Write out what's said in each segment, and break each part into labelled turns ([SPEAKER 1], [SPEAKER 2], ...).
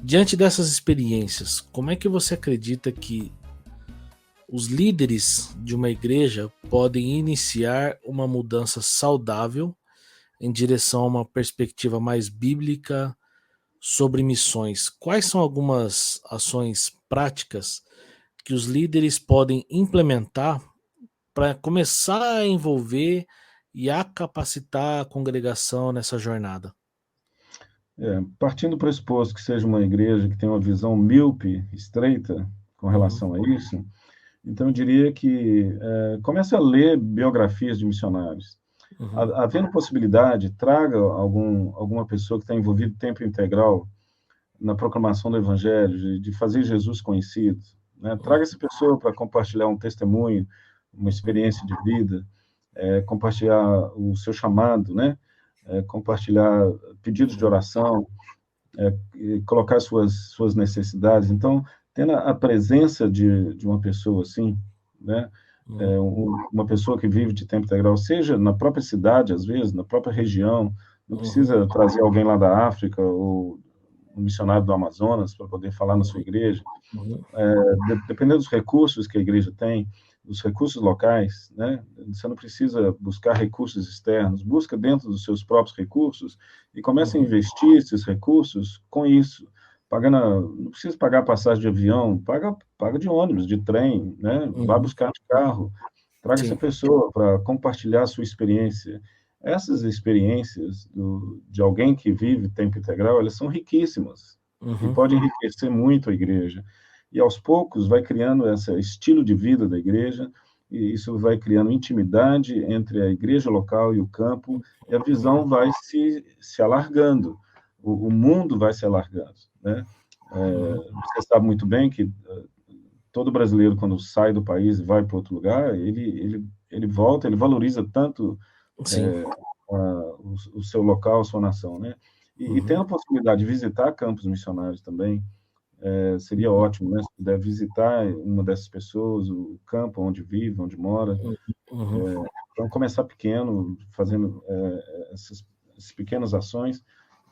[SPEAKER 1] Diante dessas experiências, como é que você acredita que os líderes de uma igreja podem iniciar uma mudança saudável em direção a uma perspectiva mais bíblica sobre missões? Quais são algumas ações práticas que os líderes podem implementar para começar a envolver e a capacitar a congregação nessa jornada?
[SPEAKER 2] Partindo do pressuposto que seja uma igreja que tem uma visão míope, estreita, com
[SPEAKER 1] Uhum,
[SPEAKER 2] relação a isso, então eu diria que comece a ler biografias de missionários.
[SPEAKER 1] uhum,
[SPEAKER 2] Havendo possibilidade, traga alguma pessoa que está envolvida em tempo integral na proclamação do Evangelho, de fazer Jesus conhecido. Né? Traga
[SPEAKER 1] uhum,
[SPEAKER 2] essa pessoa para compartilhar um testemunho, uma experiência de vida, compartilhar o seu chamado, né? Compartilhar pedidos de
[SPEAKER 1] uhum,
[SPEAKER 2] oração, e colocar suas necessidades. Então, tendo a presença de uma pessoa assim, né?
[SPEAKER 1] uhum,
[SPEAKER 2] Uma pessoa que vive de tempo integral, seja na própria cidade, às vezes, na própria região, não
[SPEAKER 1] uhum,
[SPEAKER 2] precisa trazer alguém lá da África ou um missionário do Amazonas para poder falar na sua
[SPEAKER 1] uhum,
[SPEAKER 2] igreja.
[SPEAKER 1] uhum,
[SPEAKER 2] Dependendo dos recursos que a igreja tem, dos recursos locais, né? Você não precisa buscar recursos externos, busca dentro dos seus próprios recursos e começa a
[SPEAKER 1] uhum,
[SPEAKER 2] investir esses recursos com isso. Não precisa pagar passagem de avião, paga de ônibus, de trem, né? Vá
[SPEAKER 1] uhum.
[SPEAKER 2] buscar de carro, traga essa
[SPEAKER 1] Sim.
[SPEAKER 2] pessoa para compartilhar a sua experiência. Essas experiências de alguém que vive tempo integral, elas são riquíssimas e
[SPEAKER 1] Uhum,
[SPEAKER 2] podem enriquecer muito a igreja. E aos poucos vai criando esse estilo de vida da igreja, e isso vai criando intimidade entre a igreja local e o campo, e a visão vai se alargando, o mundo vai se alargando, né?
[SPEAKER 1] uhum.
[SPEAKER 2] Você sabe muito bem que todo brasileiro, quando sai do país e vai para outro lugar, ele volta, ele valoriza tanto
[SPEAKER 1] Sim.
[SPEAKER 2] o seu local, a sua nação, né? E tendo
[SPEAKER 1] Uhum,
[SPEAKER 2] a possibilidade de visitar campos missionários também, seria
[SPEAKER 1] uhum,
[SPEAKER 2] ótimo, né? Se puder visitar uma dessas pessoas, o campo onde vive, onde mora.
[SPEAKER 1] uhum,
[SPEAKER 2] Então, começar pequeno, fazendo essas pequenas ações,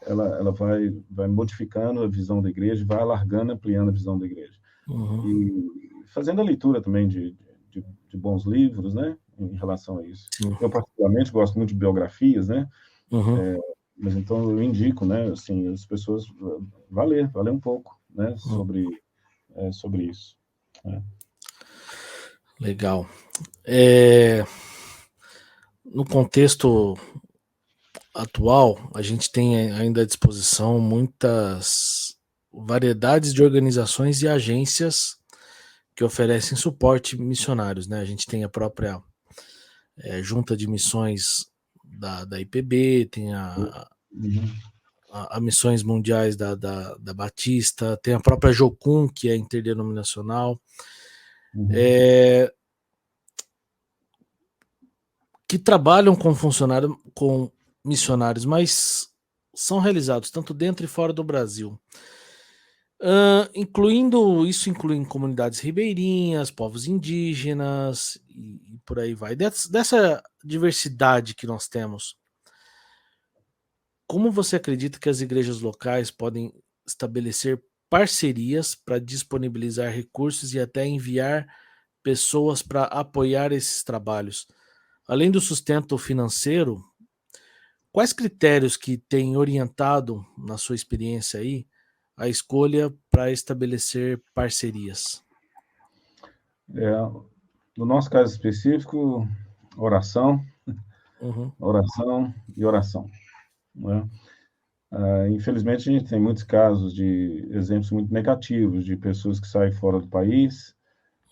[SPEAKER 2] ela vai modificando a visão da igreja, vai alargando, ampliando a visão da igreja.
[SPEAKER 1] uhum,
[SPEAKER 2] E fazendo a leitura também de bons livros, né? Em relação a isso.
[SPEAKER 1] sim.
[SPEAKER 2] Eu, particularmente, gosto muito de biografias, né?
[SPEAKER 1] Uhum,
[SPEAKER 2] Mas então eu indico, né? Assim, as pessoas valer um pouco, né?
[SPEAKER 1] uhum.
[SPEAKER 2] Sobre isso. Né?
[SPEAKER 1] Legal. É, no contexto atual, a gente tem ainda à disposição muitas variedades de organizações e agências que oferecem suporte missionários, né? A gente tem a própria junta de missões da IPB, tem
[SPEAKER 2] Uhum,
[SPEAKER 1] a Missões Mundiais da Batista, tem a própria Jocum, que é interdenominacional,
[SPEAKER 2] uhum.
[SPEAKER 1] é, que trabalham com missionários, mas são realizados tanto dentro e fora do Brasil. Isso inclui em comunidades ribeirinhas, povos indígenas e por aí vai. Dessa diversidade que nós temos, como você acredita que as igrejas locais podem estabelecer parcerias para disponibilizar recursos e até enviar pessoas para apoiar esses trabalhos? Além do sustento financeiro, quais critérios que têm orientado, na sua experiência aí, a escolha para estabelecer parcerias?
[SPEAKER 2] É, no nosso caso específico, oração,
[SPEAKER 1] Uhum,
[SPEAKER 2] oração e oração. Né? Infelizmente, a gente tem muitos casos de exemplos muito negativos de pessoas que saem fora do país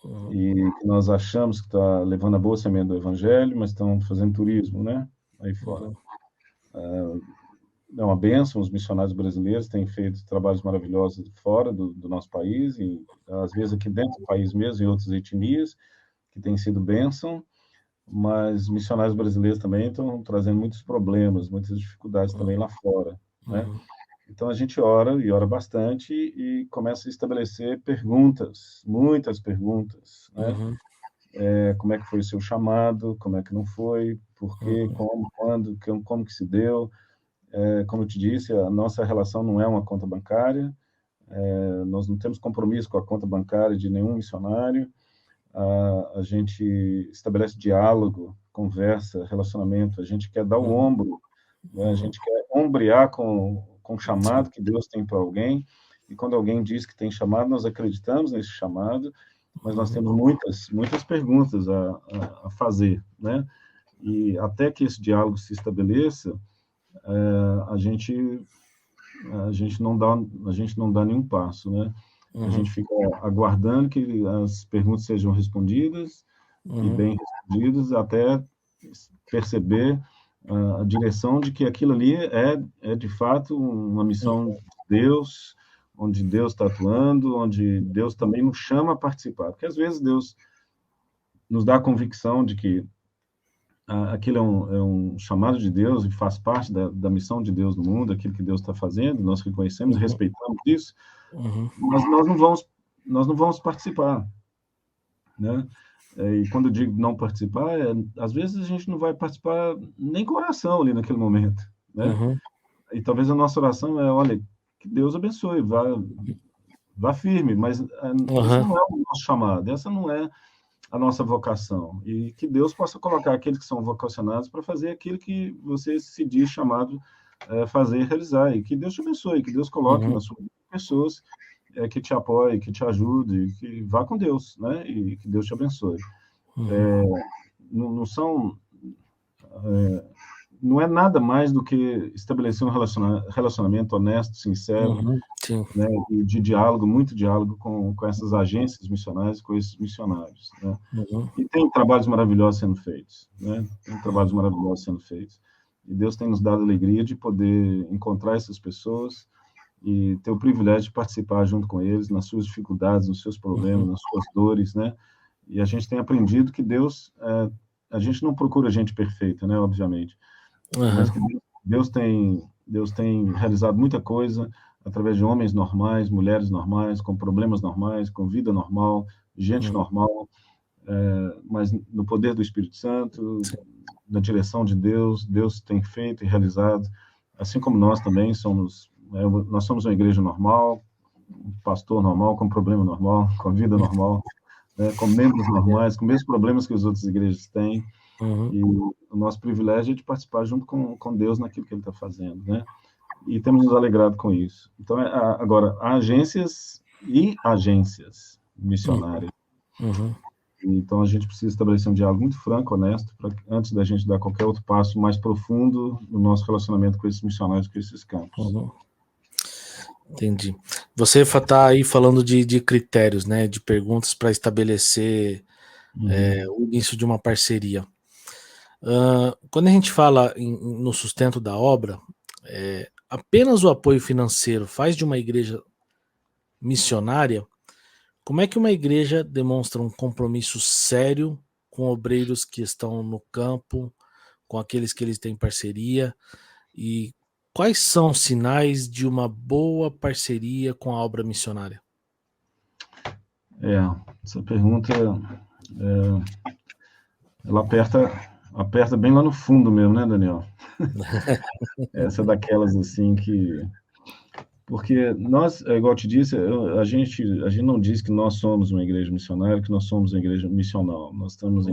[SPEAKER 1] uhum,
[SPEAKER 2] e que nós achamos que está levando a boa semente do evangelho, mas estão fazendo turismo, né? Aí fora.
[SPEAKER 1] uhum,
[SPEAKER 2] É uma bênção, os missionários brasileiros têm feito trabalhos maravilhosos fora do nosso país e às vezes aqui dentro do país mesmo, em outras etnias, que tem sido bênção, mas missionários brasileiros também estão trazendo muitos problemas, muitas dificuldades também lá fora, né?
[SPEAKER 1] uhum,
[SPEAKER 2] Então a gente ora e ora bastante e começa a estabelecer perguntas, muitas perguntas, né?
[SPEAKER 1] uhum,
[SPEAKER 2] Como é que foi o seu chamado? Como é que não foi? Por quê?
[SPEAKER 1] uhum,
[SPEAKER 2] Como? Quando? Como que se deu? Como eu te disse, a nossa relação não é uma conta bancária, Nós não temos compromisso com a conta bancária de nenhum missionário. A gente estabelece diálogo, conversa, relacionamento. A gente quer dar o ombro, né? A gente quer ombrear com o chamado que Deus tem para alguém. E quando alguém diz que tem chamado, nós acreditamos nesse chamado, mas nós temos muitas perguntas a fazer, né? E até que esse diálogo se estabeleça, a gente não dá nenhum passo, né? A gente fica aguardando que as perguntas sejam respondidas e bem respondidas, até perceber a direção de que aquilo ali é de fato uma missão de Deus, onde Deus está atuando, onde Deus também nos chama a participar. Porque às vezes Deus nos dá a convicção de que aquilo é um chamado de Deus e faz parte da missão de Deus no mundo, aquilo que Deus está fazendo, nós reconhecemos e respeitamos isso, mas nós não vamos participar, né? E quando eu digo não participar, às vezes a gente não vai participar nem com oração ali naquele momento, né? E talvez a nossa oração olha, que Deus abençoe, vá firme, mas esse não é o nosso chamado, essa não é a nossa vocação, e que Deus possa colocar aqueles que são vocacionados para fazer aquilo que você se diz chamado fazer e realizar, e que Deus te abençoe, que Deus coloque na sua vida pessoas que te apoiem, que te ajudem, que vá com Deus, né? E que Deus te abençoe. Não é nada mais do que estabelecer um relacionamento honesto, sincero, né, e de diálogo, muito diálogo com essas agências missionárias, com esses missionários, né? E tem trabalhos maravilhosos sendo feitos, né? E Deus tem nos dado a alegria de poder encontrar essas pessoas e ter o privilégio de participar junto com eles nas suas dificuldades, nos seus problemas, nas suas dores, né? E a gente tem aprendido que Deus, a gente não procura gente perfeita, né, obviamente, mas que Deus tem realizado muita coisa através de homens normais, mulheres normais, com problemas normais, com vida normal, gente normal, mas no poder do Espírito Santo, na direção de Deus, Deus tem feito e realizado, assim como nós também nós somos uma igreja normal, um pastor normal, com problema normal, com vida normal, né, com membros normais, com os mesmos problemas que as outras igrejas têm, e o nosso privilégio é de participar junto com Deus naquilo que Ele está fazendo, né? E temos nos alegrado com isso. Então, agora, há agências e agências missionárias. Então, a gente precisa estabelecer um diálogo muito franco, honesto, antes da gente dar qualquer outro passo mais profundo no nosso relacionamento com esses missionários, com esses campos.
[SPEAKER 1] Entendi. Você está aí falando de critérios, né, de perguntas para estabelecer o início de uma parceria. Quando a gente fala no sustento da obra, apenas o apoio financeiro faz de uma igreja missionária? Como é que uma igreja demonstra um compromisso sério com obreiros que estão no campo, com aqueles que eles têm parceria? E quais são os sinais de uma boa parceria com a obra missionária?
[SPEAKER 2] Essa pergunta ela aperta bem lá no fundo mesmo, né, Daniel? Essa é daquelas assim que... Porque nós, igual eu te disse, a gente não diz que nós somos uma igreja missionária, que nós somos uma igreja missional. Nós estamos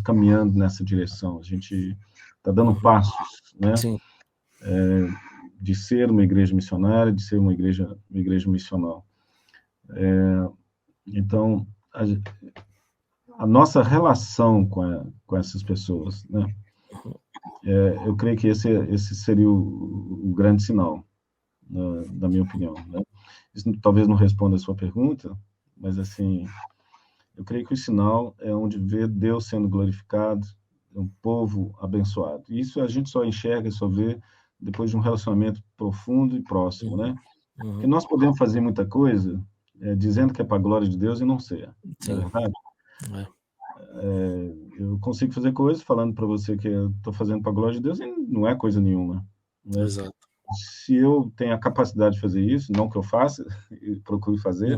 [SPEAKER 2] caminhando nessa direção. A gente está dando passos, né? De ser uma igreja missionária, de ser uma igreja missional. Então, a nossa relação com essas pessoas, né? Eu creio que esse seria o grande sinal, na minha opinião, né? Isso talvez não responda a sua pergunta, mas assim, eu creio que o sinal é onde vê Deus sendo glorificado, um povo abençoado. Isso a gente só enxerga, só vê depois de um relacionamento profundo e próximo, né? Porque nós podemos fazer muita coisa dizendo que é para a glória de Deus e não ser, não é verdade? Eu consigo fazer coisas falando para você que eu estou fazendo para a glória de Deus e não é coisa nenhuma, né?
[SPEAKER 1] Exato.
[SPEAKER 2] Se eu tenho a capacidade de fazer isso, não que eu faça, eu procuro fazer,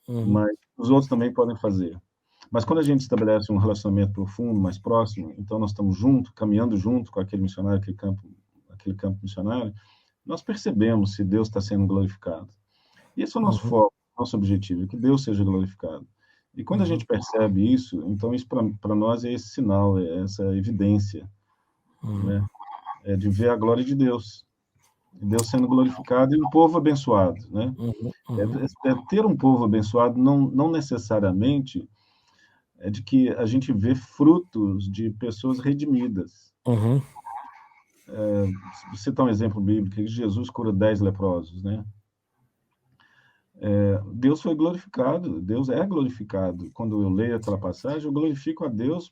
[SPEAKER 2] mas os outros também podem fazer. Mas quando a gente estabelece um relacionamento profundo, mais próximo, então nós estamos juntos, caminhando junto com aquele missionário, aquele campo missionário, nós percebemos se Deus está sendo glorificado. E esse é o nosso
[SPEAKER 1] uhum,
[SPEAKER 2] foco, nosso objetivo, que Deus seja glorificado. E quando a
[SPEAKER 1] uhum,
[SPEAKER 2] gente percebe isso, então isso para nós é esse sinal, é essa evidência,
[SPEAKER 1] uhum,
[SPEAKER 2] né? É de ver a glória de Deus, Deus sendo glorificado e um povo abençoado, né?
[SPEAKER 1] uhum,
[SPEAKER 2] É,
[SPEAKER 1] uhum,
[SPEAKER 2] ter um povo abençoado não necessariamente é de que a gente vê frutos de pessoas redimidas.
[SPEAKER 1] uhum,
[SPEAKER 2] Vou citar um exemplo bíblico, que Jesus cura 10 leprosos, né? Deus foi glorificado, Deus é glorificado. Quando eu leio aquela passagem, eu glorifico a Deus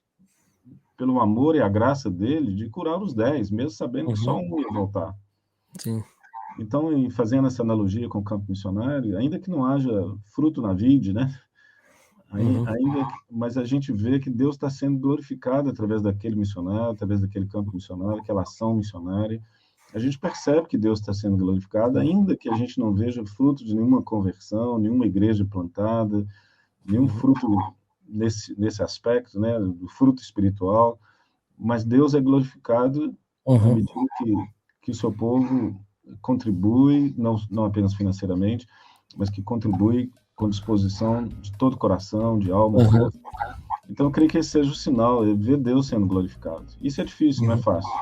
[SPEAKER 2] pelo amor e a graça dele de curar os 10, mesmo sabendo que só
[SPEAKER 1] uhum,
[SPEAKER 2] um ia voltar.
[SPEAKER 1] sim,
[SPEAKER 2] Então, fazendo essa analogia com o campo missionário, ainda que não haja fruto na vide, né?
[SPEAKER 1] uhum,
[SPEAKER 2] Mas a gente vê que Deus está sendo glorificado através daquele missionário, através daquele campo missionário, aquela ação missionária. A gente percebe que Deus está sendo glorificado,
[SPEAKER 1] sim,
[SPEAKER 2] ainda que a gente não veja fruto de nenhuma conversão, nenhuma igreja plantada, nenhum
[SPEAKER 1] uhum,
[SPEAKER 2] fruto nesse aspecto, né, do fruto espiritual, mas Deus é glorificado na
[SPEAKER 1] uhum,
[SPEAKER 2] medida que o seu povo contribui, não apenas financeiramente, mas que contribui com disposição de todo o coração, de alma,
[SPEAKER 1] uhum,
[SPEAKER 2] força. Então, eu creio que esse seja o sinal, é ver Deus sendo glorificado. Isso é difícil, não é
[SPEAKER 1] uhum.
[SPEAKER 2] fácil.